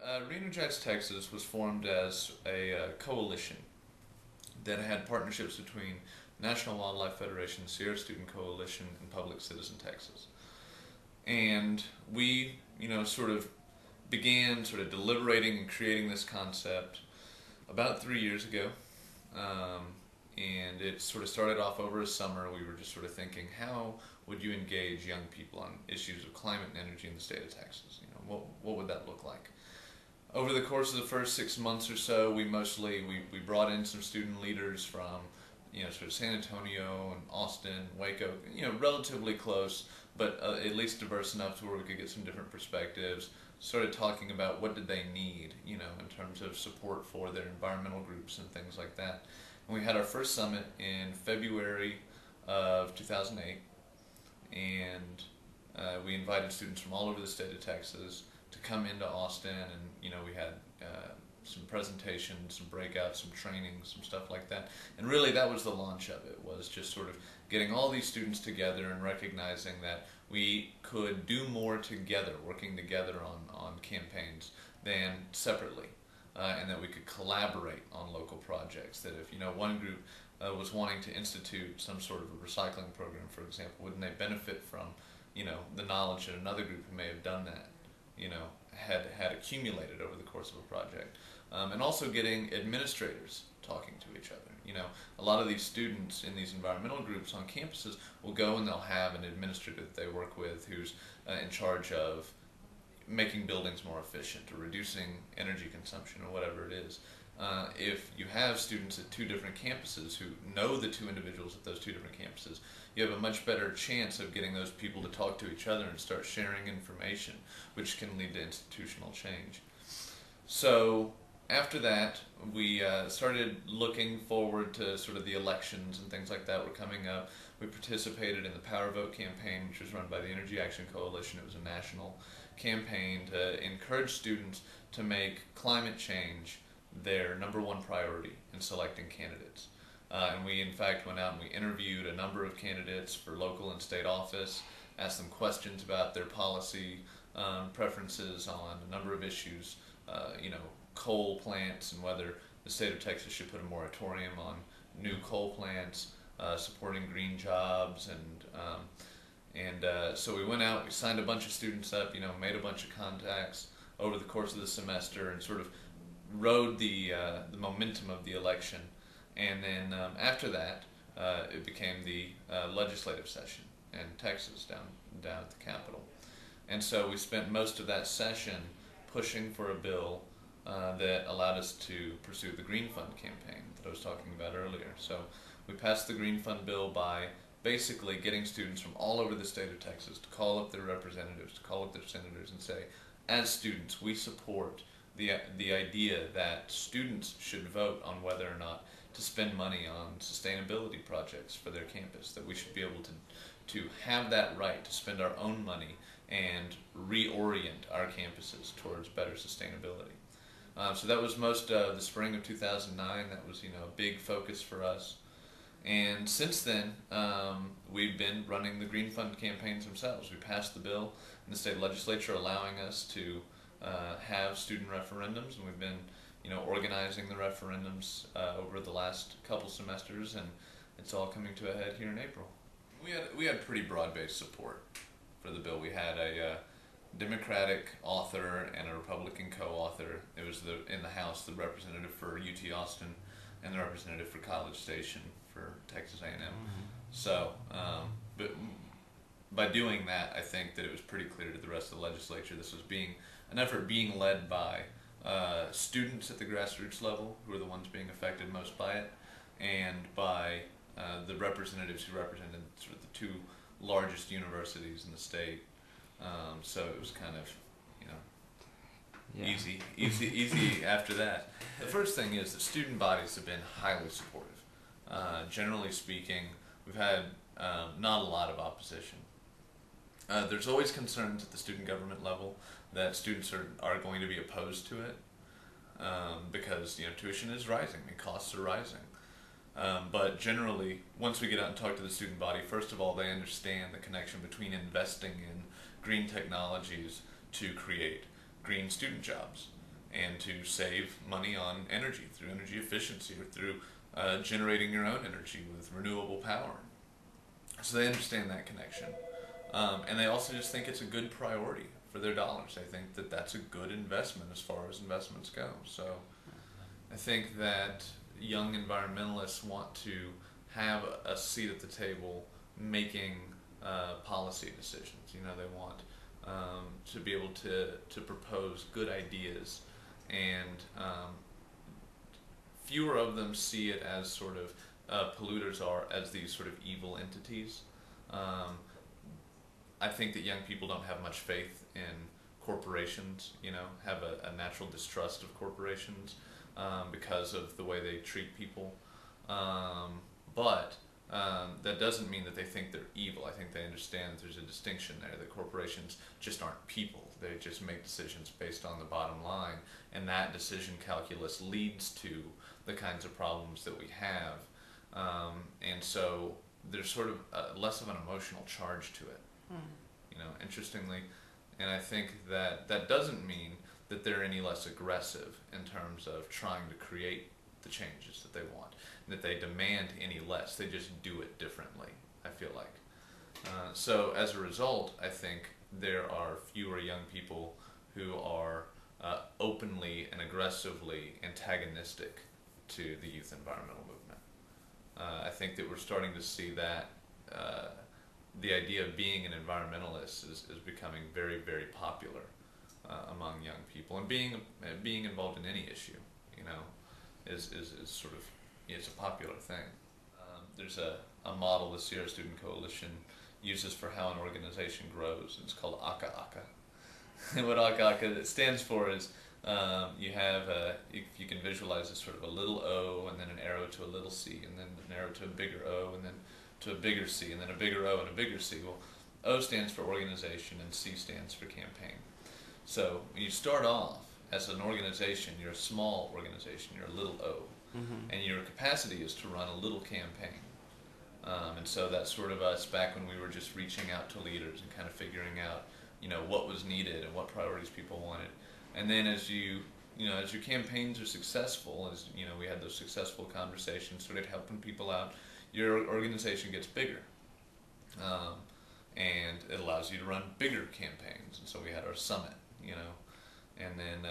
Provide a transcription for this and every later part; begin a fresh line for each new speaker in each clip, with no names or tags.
ReEnergize Texas was formed as a coalition that had partnerships between National Wildlife Federation, Sierra Student Coalition, and Public Citizen Texas. And we, sort of began deliberating and creating this concept about 3 years ago. And it sort of started off over a summer. We were just sort of thinking, how would you engage young people on issues of climate and energy in the state of Texas? What would that look like? Over the course of the first 6 months or so, we brought in some student leaders from, sort of San Antonio and Austin, Waco, relatively close, but at least diverse enough to where we could get some different perspectives. Started talking about what did they need, in terms of support for their environmental groups and things like that. And we had our first summit in February of 2008, and we invited students from all over the state of Texas to come into Austin, and we had some presentations, some breakouts, some training, some stuff like that. And really that was the launch of it, was just sort of getting all these students together and recognizing that we could do more together, working together on campaigns than separately, and that we could collaborate on local projects. That if one group was wanting to institute some sort of a recycling program, for example, wouldn't they benefit from the knowledge that another group who may have done that had accumulated over the course of a project. And also getting administrators talking to each other. A lot of these students in these environmental groups on campuses will go and they'll have an administrator that they work with who's in charge of making buildings more efficient or reducing energy consumption or whatever it is. If you have students at two different campuses who know the two individuals at those two different campuses, you have a much better chance of getting those people to talk to each other and start sharing information, which can lead to institutional change. So after that, we started looking forward to sort of the elections and things like that were coming up. We participated in the Power Vote campaign, which was run by the Energy Action Coalition. It was a national campaign to encourage students to make climate change their #1 priority in selecting candidates. And we in fact went out and we interviewed a number of candidates for local and state office, asked them questions about their policy preferences on a number of issues, coal plants and whether the state of Texas should put a moratorium on new coal plants, supporting green jobs, and so we went out, we signed a bunch of students up, made a bunch of contacts over the course of the semester and sort of rode the momentum of the election. And then after that, it became the legislative session in Texas down at the Capitol. And so we spent most of that session pushing for a bill that allowed us to pursue the Green Fund campaign that I was talking about earlier. So we passed the Green Fund bill by basically getting students from all over the state of Texas to call up their representatives, to call up their senators and say, as students, we support the idea that students should vote on whether or not to spend money on sustainability projects for their campus, that we should be able to have that right to spend our own money and reorient our campuses towards better sustainability. So that was most of the spring of 2009. That was a big focus for us. And since then, we've been running the Green Fund campaigns themselves. We passed the bill in the state legislature allowing us to have student referendums, and we've been organizing the referendums over the last couple semesters, and it's all coming to a head here in April. We had pretty broad-based support for the bill. We had a Democratic author and a Republican co-author. It was in the House, the representative for UT Austin and the representative for College Station for Texas A&M. So, but by doing that, I think that it was pretty clear to the rest of the legislature this was an effort being led by students at the grassroots level, who are the ones being affected most by it, and by the representatives who represented sort of the two largest universities in the state. So it was kind of, easy after that. The first thing is that student bodies have been highly supportive. Generally speaking, we've had not a lot of opposition. There's always concerns at the student government level that students are going to be opposed to it because tuition is rising, costs are rising. But generally, once we get out and talk to the student body, first of all, they understand the connection between investing in green technologies to create green student jobs. and to save money on energy through energy efficiency or through generating your own energy with renewable power. So they understand that connection. And they also just think it's a good priority for their dollars. They think that that's a good investment as far as investments go. So I think that young environmentalists want to have a seat at the table making policy decisions. You know, they want to be able to propose good ideas, and fewer of them see it as sort of polluters are as these sort of evil entities. I think that young people don't have much faith in corporations, you know, have a natural distrust of corporations because of the way they treat people. But that doesn't mean that they think they're evil. I think they understand that there's a distinction there, that corporations just aren't people. They just make decisions based on the bottom line, and that decision calculus leads to the kinds of problems that we have. And so there's sort of less of an emotional charge to it, you know, interestingly. And I think that that doesn't mean that they're any less aggressive in terms of trying to create the changes that they want, that they demand any less. They just do it differently, I feel like. So as a result, I think there are fewer young people who are openly and aggressively antagonistic to the youth environmental movement. I think that we're starting to see that the idea of being an environmentalist is becoming very, very popular among young people, and being involved in any issue, you know, is sort of, it's a popular thing. There's a model the Sierra Student Coalition uses for how an organization grows. It's called Aka Aka. And what Aka Aka stands for is you have you can visualize as sort of a little O, and then an arrow to a little C, and then an arrow to a bigger O, and then to a bigger C, and then a bigger O and a bigger C. Well, O stands for organization, and C stands for campaign. So when you start off as an organization, you're a small organization, you're a little O, and your capacity is to run a little campaign. And so that's sort of us back when we were just reaching out to leaders and kind of figuring out, you know, what was needed and what priorities people wanted. And then as you know, as your campaigns are successful, as you know, we had those successful conversations, started helping people out, your organization gets bigger. And it allows you to run bigger campaigns. And so we had our summit, you know, and then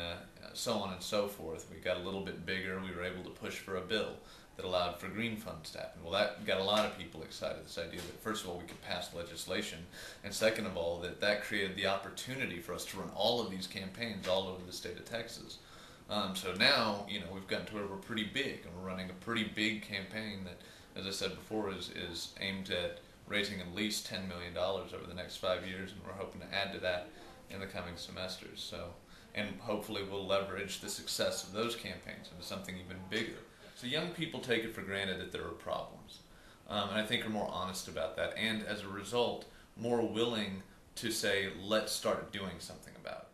so on and so forth. We got a little bit bigger. We were able to push for a bill that allowed for green funds to happen. Well, that got a lot of people excited, this idea that first of all we could pass legislation, and second of all that created the opportunity for us to run all of these campaigns all over the state of Texas. So now, you know, we've gotten to where we're pretty big, and we're running a pretty big campaign that, as I said before, is aimed at raising at least $10 million over the next 5 years, and we're hoping to add to that in the coming semesters. So, and hopefully we'll leverage the success of those campaigns into something even bigger. So young people take it for granted that there are problems, and I think are more honest about that, and as a result, more willing to say, let's start doing something about